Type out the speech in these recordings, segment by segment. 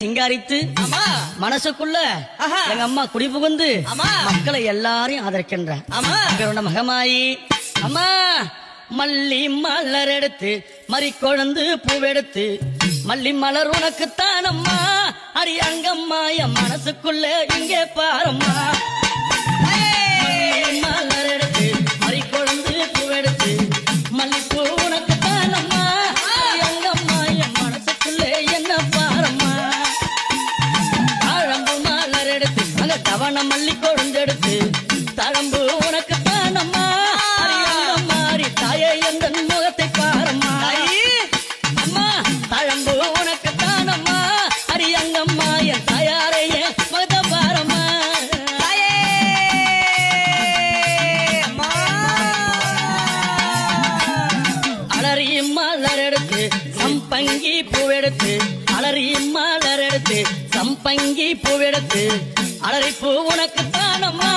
சிங்காரித்து மனசுக்குள்ள எங்க அம்மா குடி புகுந்து மக்களை எல்லாரையும் ஆதரிக்கின்ற மகமாயி அம்மா மல்லி மலர் எடுத்து மறி கொழுந்து பூவெடுத்து மல்லி மலர் உனக்குத்தான் அம்மா அடி அங்கம்மா என் மனசுக்குள்ள இங்கே பாரம்மா மலர் எடுத்து மறி கொழுந்து பூவெடுத்து மல்லிப்பூ உனக்குத்தான் அம்மா அங்கம்மா என் மனசுக்குள்ள என்ன பாரம்மா தவண மல்லி கொழுந்தெடுத்து தழம்பு உனக்கு தானம்மா மாறி தாயே எந்த முகத்தை பாரம்மா அம்மா தழம்பு உனக்கு தானம்மா அரியங்கம்மா என் தாயாரையே முகத்தை பாரம்மா அலறி மலர் எடுத்து சம்பங்கி பூவெடுத்து அலறி மலர் எடுத்து சம்பங்கி பூவெடுத்து அலறிப்பூ உனக்கு தானம்மா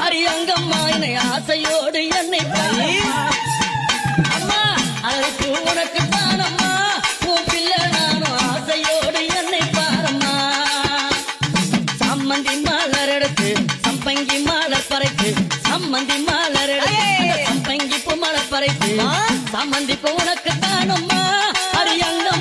அரியங்கம்மா என்னை ஆசையோடு என்னை அம்மா அலறிப்பூ உனக்கு தானம்மா உன் பிள்ளை நானும் ஆசையோடு என்னை பாரம்மா சம்மந்தி மலர் எடுத்து சம்பங்கி மலர் பறைத்து சம்மந்தி மலர் எடுத்து சம்பங்கி பூ மலர் பறைத்து சம்மந்தி பூ உனக்கு தானம்மா அரியங்கம்